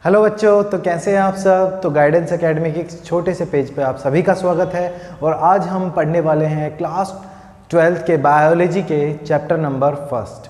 Hello बच्चों, तो कैसे हैं आप सब। तो गाइडेंस एकेडमी के एक छोटे से पेज पे आप सभी का स्वागत है। और आज हम पढ़ने वाले हैं क्लास 12th के बायोलॉजी के चैप्टर नंबर 1।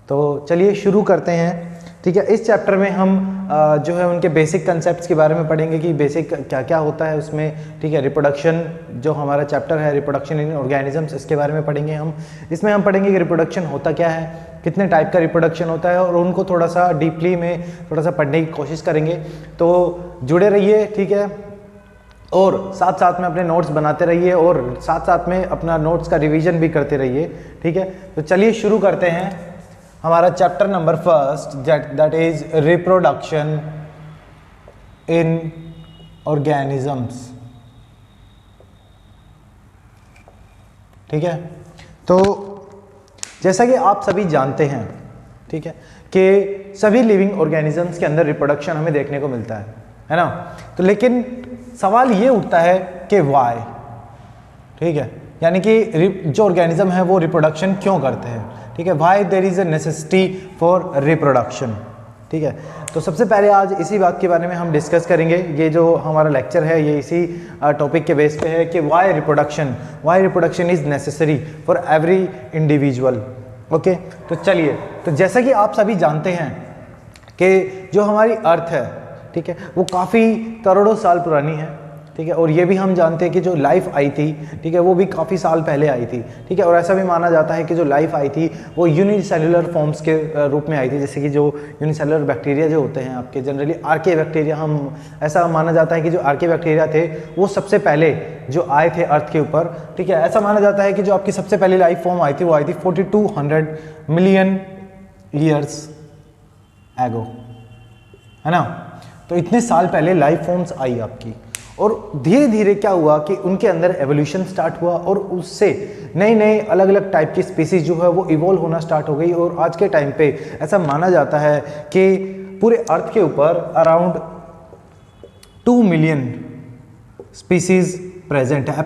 तो चलिए शुरू करते हैं। ठीक है, इस चैप्टर में हम जो है उनके बेसिक कंसेप्ट्स के बारे में पढ़ेंगे कि बेसिक क्या क्या होता है उसमें। ठीक है, रिप्रोडक्शन जो हमारा चैप्टर है, रिप्रोडक्शन इन ऑर्गेनिजम्स, इसके बारे में पढ़ेंगे हम। इसमें हम पढ़ेंगे कि रिप्रोडक्शन होता क्या है, कितने टाइप का रिप्रोडक्शन होता है, और उनको थोड़ा सा डीपली में थोड़ा सा पढ़ने की कोशिश करेंगे। तो जुड़े रहिए, ठीक है, और साथ साथ में अपने नोट्स बनाते रहिए और साथ साथ में अपना नोट्स का रिवीजन भी करते रहिए। ठीक है, तो चलिए शुरू करते हैं हमारा chapter number 1 that is reproduction in organisms. ठीक है, तो जैसा कि आप सभी जानते हैं, ठीक है, कि सभी लिविंग ऑर्गेनिजम्स के अंदर रिप्रोडक्शन हमें देखने को मिलता है ना। तो लेकिन सवाल ये उठता है कि वाई, ठीक है, यानी कि जो ऑर्गेनिज्म है वो रिप्रोडक्शन क्यों करते हैं। ठीक है, why there is a necessity for reproduction. ठीक है, तो सबसे पहले आज इसी बात के बारे में हम डिस्कस करेंगे। ये जो हमारा लेक्चर है ये इसी टॉपिक के बेस पे है कि why reproduction is necessary for every individual. Okay, तो चलिए, तो जैसा कि आप सभी जानते हैं कि जो हमारी अर्थ है, ठीक है, वो काफ़ी करोड़ों साल पुरानी है। ठीक है, और ये भी हम जानते हैं कि जो लाइफ आई थी, ठीक है, वो भी काफ़ी साल पहले आई थी। ठीक है, और ऐसा भी माना जाता है कि जो लाइफ आई थी वो यूनिसेलुलर फॉर्म्स के रूप में आई थी। जैसे कि जो यूनिसेलुलर बैक्टीरिया जो होते हैं आपके, जनरली आर्के बैक्टीरिया, हम ऐसा माना जाता है कि जो आर्के बैक्टीरिया थे वो सबसे पहले जो आए थे अर्थ के ऊपर। ठीक है, ऐसा माना जाता है कि जो आपकी सबसे पहली लाइफ फॉर्म आई थी वो आई थी 4200 मिलियन ईयर्स एगो, है ना। तो इतने साल पहले लाइफ फॉर्म्स आई आपकी, और धीरे धीरे क्या हुआ कि उनके अंदर एवोल्यूशन स्टार्ट हुआ और उससे नए नए अलग अलग टाइप की स्पीसीज जो है वो इवॉल्व होना स्टार्ट हो गई। और आज के टाइम पे ऐसा माना जाता है कि पूरे अर्थ के ऊपर अराउंड 2 मिलियन स्पीसीज प्रेजेंट है।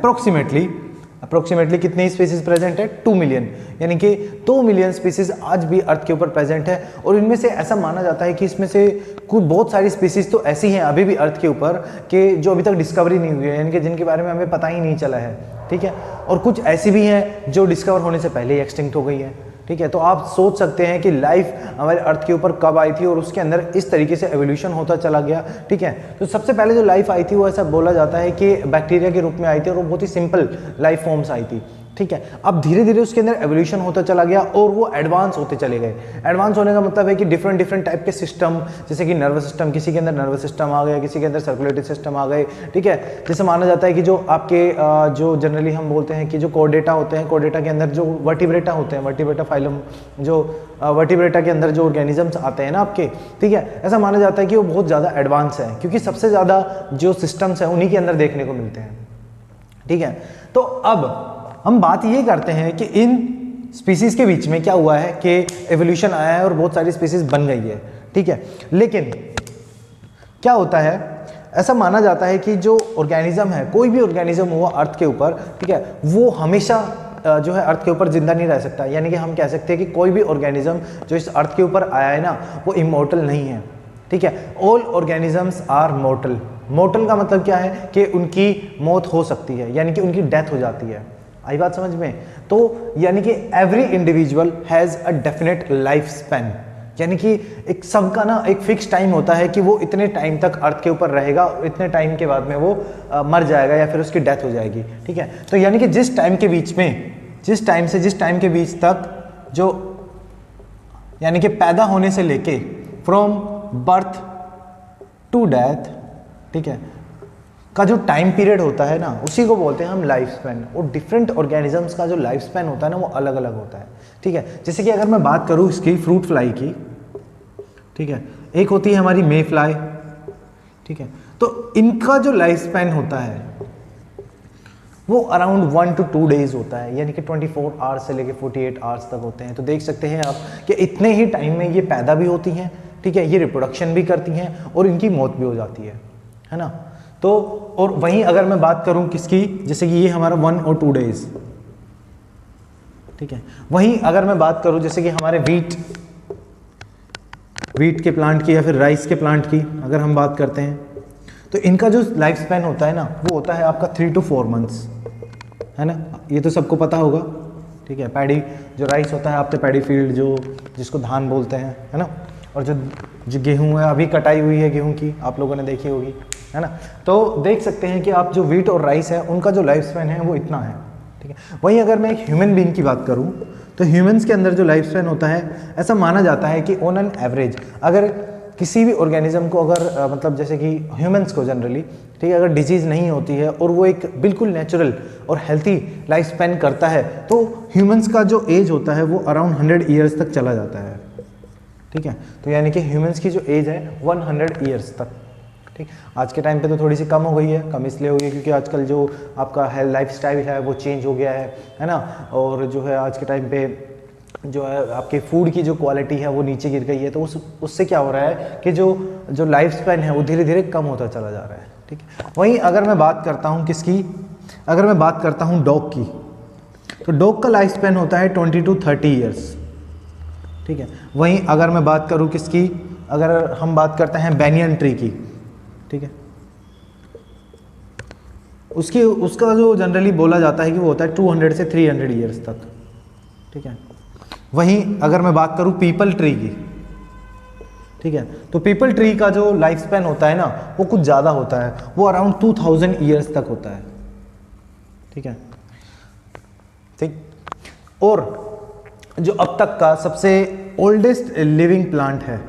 अप्रोक्सीमेटली कितनी स्पीसीज प्रेजेंट है? 2 मिलियन, यानी कि 2 मिलियन स्पीसीज आज भी अर्थ के ऊपर प्रेजेंट है। और इनमें से ऐसा माना जाता है कि इसमें से कुछ बहुत सारी स्पीसीज तो ऐसी हैं अभी भी अर्थ के ऊपर कि जो अभी तक डिस्कवरी नहीं हुई है, यानी कि जिनके बारे में हमें पता ही नहीं चला है। ठीक है, और कुछ ऐसी भी हैं जो डिस्कवर होने से पहले ही एक्सटिंक्ट हो गई है। ठीक है, तो आप सोच सकते हैं कि लाइफ हमारे अर्थ के ऊपर कब आई थी और उसके अंदर इस तरीके से एवोल्यूशन होता चला गया। ठीक है, तो सबसे पहले जो लाइफ आई थी वो ऐसा बोला जाता है कि बैक्टीरिया के रूप में आई थी और वो बहुत ही सिंपल लाइफ फॉर्म्स आई थी। ठीक है, अब धीरे धीरे उसके अंदर एवोल्यूशन होता चला गया और वो एडवांस होते चले गए। एडवांस होने का मतलब है कि डिफरेंट टाइप के सिस्टम, जैसे कि नर्वस सिस्टम, किसी के अंदर नर्वस सिस्टम आ गया, किसी के अंदर सर्कुलेटरी सिस्टम आ गए। ठीक है, जैसे माना जाता है कि जो आपके जो जनरली हम बोलते हैं कि जो कोर्डेटा होते हैं, कोर्डेटा के अंदर जो वर्टिब्रेटा होते हैं, वर्टिब्रेटा फाइलम, जो वर्टिब्रेटा के अंदर जो ऑर्गेनिजम्स आते हैं ना आपके, ठीक है, ऐसा माना जाता है कि वो बहुत ज़्यादा एडवांस है क्योंकि सबसे ज़्यादा जो सिस्टम्स हैं उन्हीं के अंदर देखने को मिलते हैं। ठीक है, तो अब हम बात ये करते हैं कि इन स्पीसीज के बीच में क्या हुआ है कि एवोल्यूशन आया है और बहुत सारी स्पीसीज बन गई है। ठीक है, लेकिन क्या होता है, ऐसा माना जाता है कि जो ऑर्गेनिज्म है, कोई भी ऑर्गेनिज्म हुआ अर्थ के ऊपर, ठीक है, वो हमेशा जो है अर्थ के ऊपर जिंदा नहीं रह सकता। यानी कि हम कह सकते हैं कि कोई भी ऑर्गेनिज्म जो इस अर्थ के ऊपर आया है ना, वो इमॉर्टल नहीं है। ठीक है, all organisms are mortal. Mortal का मतलब क्या है कि उनकी मौत हो सकती है, यानी कि उनकी डेथ हो जाती है। आई बात समझ में? तो यानी कि every individual has a definite life span, यानी कि एक सबका ना एक फिक्स टाइम होता है कि वो इतने टाइम तक अर्थ के ऊपर रहेगा, इतने टाइम के बाद में वो मर जाएगा या फिर उसकी डेथ हो जाएगी। ठीक है, तो यानी कि जिस टाइम के बीच में, जिस टाइम के बीच तक जो, यानी कि पैदा होने से लेके फ्रॉम बर्थ टू डेथ, ठीक है, का जो टाइम पीरियड होता है ना, उसी को बोलते हैं हम लाइफ स्पैन। और डिफरेंट ऑर्गेनिजम्स का जो लाइफ स्पैन होता है ना वो अलग अलग होता है। ठीक है, जैसे कि अगर मैं बात करूँ इसकी फ्रूट फ्लाई की, ठीक है, एक होती है हमारी मे फ्लाई। ठीक है, तो इनका जो लाइफ स्पैन होता है वो अराउंड 1 to 2 डेज होता है, यानी कि 24 आवर्स से लेके 48 आवर्स तक होते हैं। तो देख सकते हैं आप कि इतने ही टाइम में ये पैदा भी होती हैं, ठीक है, ये रिप्रोडक्शन भी करती हैं और इनकी मौत भी हो जाती है ना। तो और वहीं अगर मैं बात करूं किसकी, जैसे कि ये हमारा 1 और 2 डेज, ठीक है, वहीं अगर मैं बात करूं जैसे कि हमारे वीट वीट के प्लांट की या फिर राइस के प्लांट की अगर हम बात करते हैं, तो इनका जो लाइफ स्पैन होता है ना वो होता है आपका 3 to 4 मंथ्स, है ना, ये तो सबको पता होगा। ठीक है, पैडी जो राइस होता है आपके पैडी फील्ड जो जिसको धान बोलते हैं, है ना, और जो गेहूँ है अभी कटाई हुई है गेहूँ की आप लोगों ने देखी होगी, है ना। तो देख सकते हैं कि आप जो वीट और राइस है उनका जो लाइफ स्पैन है वो इतना है। ठीक है, वहीं अगर मैं एक ह्यूमन बीइंग की बात करूं तो ह्यूमंस के अंदर जो लाइफ स्पैन होता है ऐसा माना जाता है कि ऑन एन एवरेज अगर किसी भी ऑर्गेनिज्म को अगर मतलब जैसे कि ह्यूमंस को जनरली, ठीक है, अगर डिजीज़ नहीं होती है और वो एक बिल्कुल नेचुरल और हेल्थी लाइफ स्पैन करता है तो ह्यूमंस का जो एज होता है वो अराउंड 100 ईयर्स तक चला जाता है। ठीक है, तो यानी कि ह्यूमंस की जो एज है 100 ईयर्स तक। ठीक, आज के टाइम पे तो थोड़ी सी कम हो गई है, कम इसलिए हो गई क्योंकि आजकल जो आपका हेल्थ लाइफस्टाइल है वो चेंज हो गया है ना, और जो है आज के टाइम पे जो है आपके फूड की जो क्वालिटी है वो नीचे गिर गई है, तो उससे क्या हो रहा है कि जो लाइफ स्पैन है वो धीरे धीरे कम होता चला जा रहा है। ठीक है, वहीं अगर मैं बात करता हूँ किसकी, अगर मैं बात करता हूँ डॉग की, तो डॉग का लाइफ स्पैन होता है 20 to 30 ईयर्स। ठीक है, वहीं अगर मैं बात करूँ किसकी, अगर हम बात करते हैं बैनियन ट्री की, ठीक है, उसका जो जनरली बोला जाता है कि वो होता है 200 से 300 ईयर्स तक। ठीक है, वहीं अगर मैं बात करूं पीपल ट्री की, ठीक है, तो पीपल ट्री का जो लाइफ स्पैन होता है ना वो कुछ ज़्यादा होता है, वो अराउंड 2000 ईयर्स तक होता है। ठीक है, ठीक, और जो अब तक का सबसे ओल्डेस्ट लिविंग प्लांट है,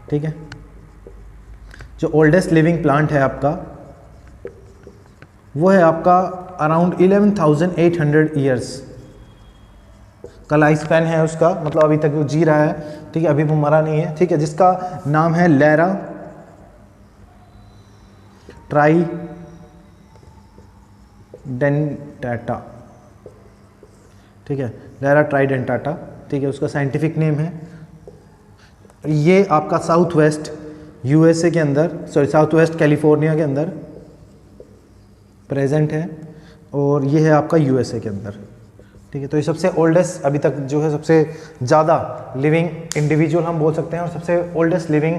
ठीक है, जो ओल्डेस्ट लिविंग प्लांट है आपका वो है आपका अराउंड 11,800 ईयर्स का लाइफ स्पैन है उसका, मतलब अभी तक वो जी रहा है। ठीक है, अभी वो मरा नहीं है। ठीक है, जिसका नाम है लैरा ट्राइडेंटाटा। ठीक है, लैरा ट्राइडेंटाटा, ठीक है, उसका साइंटिफिक नेम है। ये आपका साउथ वेस्ट यूएसए के अंदर, सॉरी साउथ वेस्ट कैलिफोर्निया के अंदर प्रेजेंट है, और ये है आपका यूएसए के अंदर। ठीक है, तो ये सबसे ओल्डेस्ट अभी तक जो है सबसे ज़्यादा लिविंग इंडिविजुअल हम बोल सकते हैं, और सबसे ओल्डेस्ट लिविंग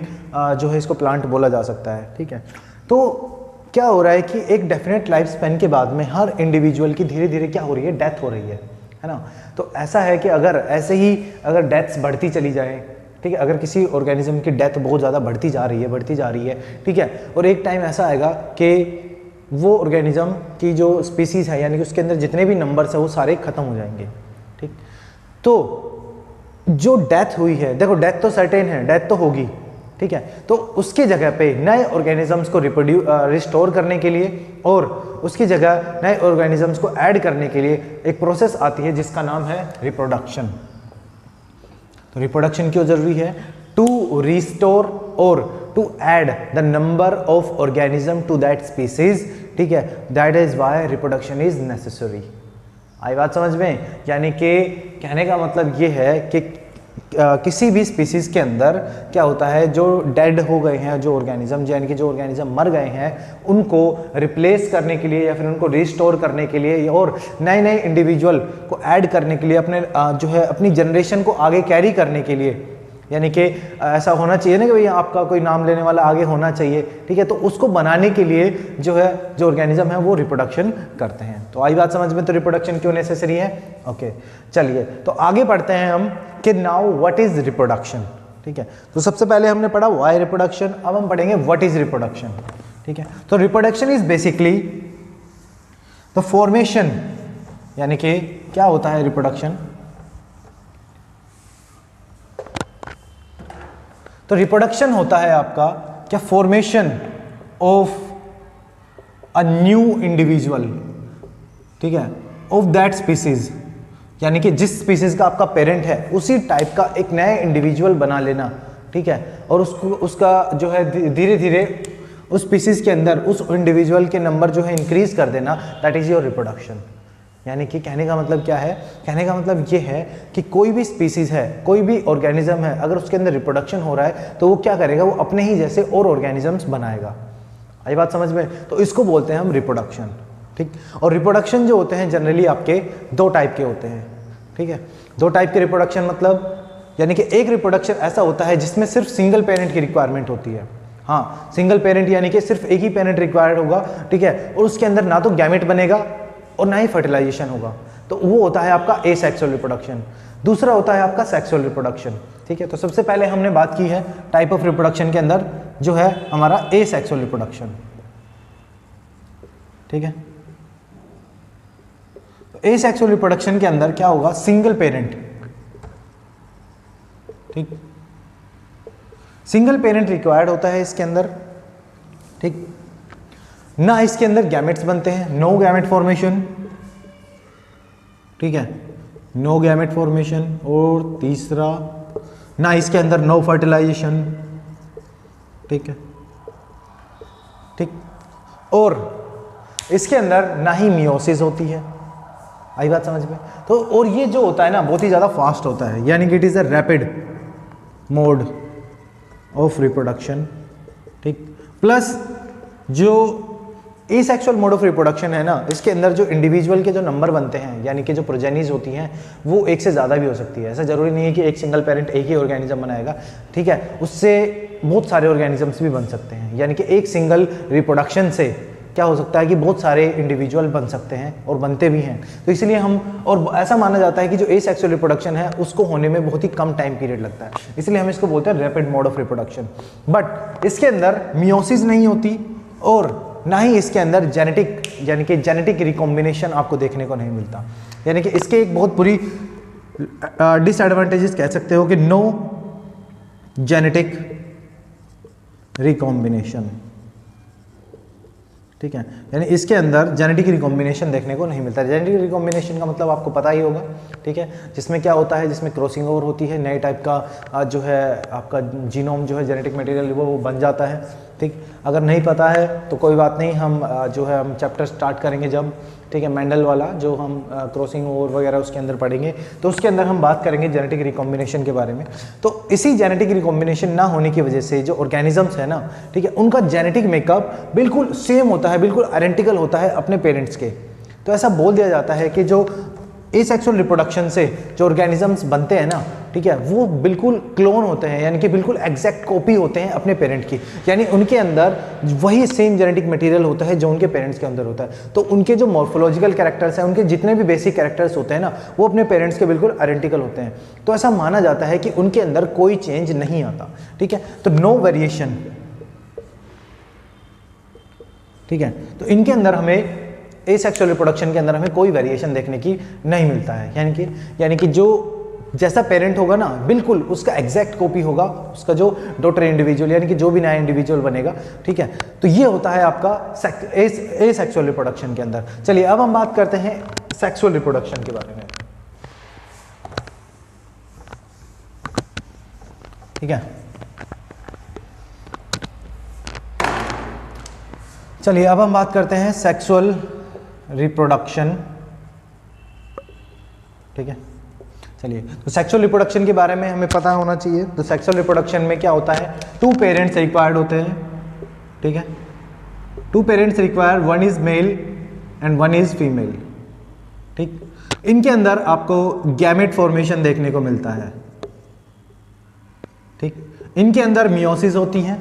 जो है इसको प्लांट बोला जा सकता है। ठीक है, तो क्या हो रहा है कि एक डेफिनेट लाइफ स्पैन के बाद में हर इंडिविजुअल की धीरे धीरे क्या हो रही है, डेथ हो रही है ना। तो ऐसा है कि अगर ऐसे ही अगर डेथ्स बढ़ती चली जाए, ठीक है, अगर किसी ऑर्गेनिज्म की डेथ बहुत ज़्यादा बढ़ती जा रही है, ठीक है, और एक टाइम ऐसा आएगा कि वो ऑर्गेनिज्म की जो स्पीसीज़ है यानी कि उसके अंदर जितने भी नंबर्स है वो सारे ख़त्म हो जाएंगे। ठीक, तो जो डेथ हुई है, देखो डेथ तो सर्टेन है, डेथ तो होगी, ठीक है, तो उसकी जगह पे नए ऑर्गेनिजम्स को रिस्टोर करने के लिए और उसकी जगह नए ऑर्गेनिजम्स को ऐड करने के लिए एक प्रोसेस आती है जिसका नाम है रिप्रोडक्शन। तो रिप्रोडक्शन क्यों जरूरी है? टू रिस्टोर और to add the number of organism to that species, ठीक है, that is why reproduction is necessary. आई बात समझ में? यानी कि कहने का मतलब ये है कि किसी भी स्पीसीज के अंदर क्या होता है, जो डेड हो गए हैं जो ऑर्गेनिज्म, यानी कि जो ऑर्गेनिज्म मर गए हैं, उनको रिप्लेस करने के लिए या फिर उनको रिस्टोर करने के लिए और नए नए इंडिविजुअल को ऐड करने के लिए, अपने जो है अपनी जनरेशन को आगे कैरी करने के लिए, यानी कि ऐसा होना चाहिए ना कि भैया आपका कोई नाम लेने वाला आगे होना चाहिए, ठीक है, तो उसको बनाने के लिए जो है जो ऑर्गेनिज्म है वो रिप्रोडक्शन करते हैं। तो आई बात समझ में? तो रिप्रोडक्शन क्यों नेसेसरी है? ओके, चलिए तो आगे पढ़ते हैं हम कि नाउ व्हाट इज रिप्रोडक्शन। ठीक है, तो सबसे पहले हमने पढ़ा व्हाई रिप्रोडक्शन, अब हम पढ़ेंगे व्हाट इज रिप्रोडक्शन। ठीक है, तो reproduction is basically the formation, यानी कि क्या होता है रिप्रोडक्शन? तो रिप्रोडक्शन होता है आपका क्या? Formation of a new individual, ठीक है, ऑफ दैट स्पीसीज, यानी कि जिस स्पीसीज का आपका पेरेंट है उसी टाइप का एक नया इंडिविजुअल बना लेना, ठीक है, और उसका जो है धीरे धीरे उस स्पीसीज के अंदर उस इंडिविजुअल के नंबर जो है इंक्रीज कर देना, दैट इज योर रिप्रोडक्शन। यानी कि कहने का मतलब क्या है? कहने का मतलब ये है कि कोई भी स्पीसीज है, कोई भी ऑर्गेनिज्म है, अगर उसके अंदर रिप्रोडक्शन हो रहा है तो वो क्या करेगा? वो अपने ही जैसे और ऑर्गेनिजम्स बनाएगा। आई बात समझ में? तो इसको बोलते हैं हम रिप्रोडक्शन। ठीक, और रिप्रोडक्शन जो होते हैं जनरली आपके दो टाइप के होते हैं। ठीक है, दो टाइप के रिप्रोडक्शन मतलब यानी कि एक रिप्रोडक्शन ऐसा होता है जिसमें सिर्फ सिंगल पेरेंट की रिक्वायरमेंट होती है। हाँ, सिंगल पेरेंट यानी कि सिर्फ एक ही पेरेंट रिक्वायर्ड होगा, ठीक है, और उसके अंदर ना तो गैमेट बनेगा और ना ही फर्टिलाइजेशन होगा, तो वो होता है आपका एसेक्सुअल रिप्रोडक्शन। दूसरा होता है आपका सेक्सुअल रिप्रोडक्शन, ठीक है। तो सबसे पहले हमने बात की है टाइप ऑफ रिप्रोडक्शन के अंदर जो है हमारा एसेक्सुअल रिप्रोडक्शन, ठीक है। एसेक्सुअल रिप्रोडक्शन के अंदर क्या होगा, सिंगल पेरेंट, ठीक, सिंगल पेरेंट रिक्वायर्ड होता है इसके अंदर, ठीक, ना इसके अंदर गैमेट्स बनते हैं, नो गैमेट फॉर्मेशन, ठीक है, नो गैमेट फॉर्मेशन, और तीसरा ना इसके अंदर नो फर्टिलाइजेशन, ठीक है, ठीक, और इसके अंदर ना ही मियोसिस होती है। आई बात समझ में? तो और ये जो होता है ना बहुत ही ज़्यादा फास्ट होता है, यानी कि it is a rapid mode of reproduction, ठीक। प्लस जो एसेक्सुअल मोड ऑफ रिप्रोडक्शन है ना, इसके अंदर जो इंडिविजुअल के जो नंबर बनते हैं, यानी कि जो प्रोजेनीज होती हैं, वो एक से ज़्यादा भी हो सकती है। ऐसा जरूरी नहीं है कि एक सिंगल पेरेंट एक ही ऑर्गेनिज्म बनाएगा, ठीक है, उससे बहुत सारे ऑर्गेनिजम्स भी बन सकते हैं। यानी कि एक सिंगल रिप्रोडक्शन से क्या हो सकता है कि बहुत सारे इंडिविजुअल बन सकते हैं और बनते भी हैं। तो इसलिए हम, और ऐसा माना जाता है कि जो एसेक्सुअल रिप्रोडक्शन है उसको होने में बहुत ही कम टाइम पीरियड लगता है, इसलिए हम इसको बोलते हैं rapid mode of reproduction. But इसके अंदर मियोसिस नहीं होती और ना ही इसके अंदर जेनेटिक, यानी कि जेनेटिक रिकॉम्बिनेशन आपको देखने को नहीं मिलता। यानी कि इसके एक बहुत बुरी डिसएडवांटेजेस कह सकते हो कि नो जेनेटिक रिकॉम्बिनेशन, ठीक है, यानी इसके अंदर जेनेटिक रिकॉम्बिनेशन देखने को नहीं मिलता। जेनेटिक रिकॉम्बिनेशन का मतलब आपको पता ही होगा, ठीक है, जिसमें क्या होता है, जिसमें क्रॉसिंग ओवर होती है, नए टाइप का जो है आपका जीनोम जो है जेनेटिक मटेरियल वो बन जाता है, ठीक। अगर नहीं पता है तो कोई बात नहीं, हम जो है हम चैप्टर स्टार्ट करेंगे जब, ठीक है, मेंडल वाला जो हम क्रॉसिंग ओवर वगैरह उसके अंदर पढ़ेंगे, तो उसके अंदर हम बात करेंगे जेनेटिक रिकॉम्बिनेशन के बारे में। तो इसी जेनेटिक रिकॉम्बिनेशन ना होने की वजह से जो ऑर्गेनिजम्स है ना, ठीक है, उनका जेनेटिक मेकअप बिल्कुल सेम होता है, बिल्कुल आइडेंटिकल होता है अपने पेरेंट्स के। तो ऐसा बोल दिया जाता है कि जो एसेक्सुअल रिप्रोडक्शन से जो ऑर्गेनिजम्स बनते हैं ना, ठीक है, वो बिल्कुल क्लोन होते हैं, यानी कि बिल्कुल एग्जैक्ट कॉपी होते हैं अपने पेरेंट की, यानी उनके अंदर वही सेम जेनेटिक मटेरियल होता है जो उनके पेरेंट्स के अंदर होता है। तो उनके जो मॉर्फोलॉजिकल कैरेक्टर्स हैं, उनके जितने भी बेसिक कैरेक्टर्स होते हैं ना, वो अपने पेरेंट्स के बिल्कुल आइडेंटिकल होते हैं। तो ऐसा माना जाता है कि उनके अंदर कोई चेंज नहीं आता, ठीक है, तो नो वेरिएशन, ठीक है। तो इनके अंदर हमें एसेक्सुअल रिप्रोडक्शन के अंदर हमें कोई वेरिएशन देखने की नहीं मिलता है, यानी कि जो जैसा पेरेंट होगा ना बिल्कुल उसका एग्जैक्ट कॉपी होगा उसका जो डॉटर इंडिविजुअल, यानी कि जो भी नया इंडिविजुअल बनेगा, ठीक है। तो ये होता है आपका एसेक्सुअल रिप्रोडक्शन के अंदर। चलिए अब हम बात करते हैं सेक्सुअल रिप्रोडक्शन के बारे में, ठीक है। चलिए अब हम बात करते हैं सेक्सुअल रिप्रोडक्शन, ठीक है। चलिए, तो सेक्सुअल रिप्रोडक्शन के बारे में हमें पता होना चाहिए। तो सेक्सुअल रिप्रोडक्शन में क्या होता है, 2 पेरेंट्स रिक्वायर्ड होते हैं, ठीक है। 2 parents required, 1 is male and 1 is female, ठीक। इनके अंदर आपको गैमेट फॉर्मेशन देखने को मिलता है, ठीक। इनके अंदर मियोसिस होती है,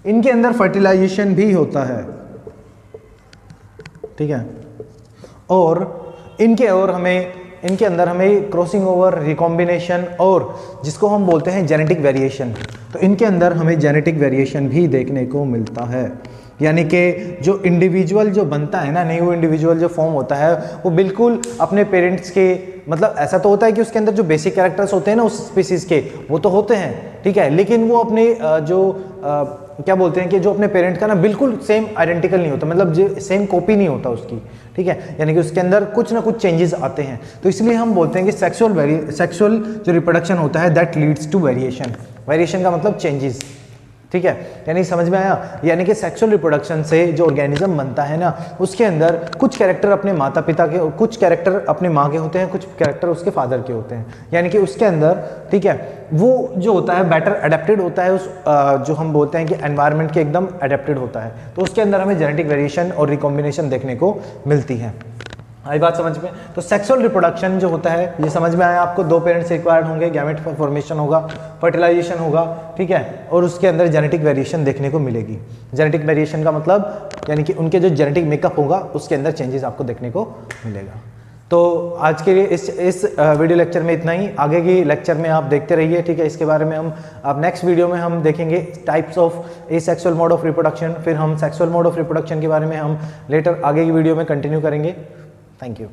इनके अंदर फर्टिलाइजेशन भी होता है, ठीक है, और इनके अंदर हमें क्रॉसिंग ओवर, रिकॉम्बिनेशन और जिसको हम बोलते हैं जेनेटिक वेरिएशन, तो इनके अंदर हमें जेनेटिक वेरिएशन भी देखने को मिलता है। यानी कि जो इंडिविजुअल जो बनता है ना, न्यू इंडिविजुअल जो फॉर्म होता है वो बिल्कुल अपने पेरेंट्स के, मतलब ऐसा तो होता है कि उसके अंदर जो बेसिक कैरेक्टर्स होते हैं ना उस स्पीसीज के वो तो होते हैं, ठीक है, लेकिन वो अपने क्या बोलते हैं कि जो अपने पेरेंट का ना बिल्कुल सेम आइडेंटिकल नहीं होता, मतलब जो सेम कॉपी नहीं होता उसकी, ठीक है, यानी कि उसके अंदर कुछ ना कुछ चेंजेस आते हैं। तो इसलिए हम बोलते हैं कि सेक्सुअल जो रिप्रोडक्शन होता है that leads to variation. Variation का मतलब चेंजेस, ठीक है, यानी समझ में आया। यानी कि सेक्सुअल रिप्रोडक्शन से जो ऑर्गेनिज्म बनता है ना उसके अंदर कुछ कैरेक्टर अपने माता पिता के, कुछ कैरेक्टर अपने माँ के होते हैं, कुछ कैरेक्टर उसके फादर के होते हैं, यानी कि उसके अंदर, ठीक है, वो जो होता है बेटर अडेप्टेड होता है उस जो हम बोलते हैं कि एनवायरनमेंट के एकदम अडेप्टेड होता है। तो उसके अंदर हमें जेनेटिक वेरिएशन और रिकॉम्बिनेशन देखने को मिलती है, आई बात समझ में? तो सेक्सुअल रिप्रोडक्शन जो होता है ये समझ में आया आपको, 2 पेरेंट्स रिक्वायर्ड होंगे, गैमेट फॉर्मेशन होगा, फर्टिलाइजेशन होगा, ठीक है, और उसके अंदर जेनेटिक वेरिएशन देखने को मिलेगी। जेनेटिक वेरिएशन का मतलब यानी कि उनके जो जेनेटिक मेकअप होगा उसके अंदर चेंजेस आपको देखने को मिलेगा। तो आज के लिए इस वीडियो लेक्चर में इतना ही, आगे की लेक्चर में आप देखते रहिए, ठीक है। इसके बारे में हम अब नेक्स्ट वीडियो में हम देखेंगे types of asexual mode of reproduction, फिर हम सेक्सुअल मोड ऑफ रिप्रोडक्शन के बारे में हम लेटर आगे की वीडियो में कंटिन्यू करेंगे। Thank you.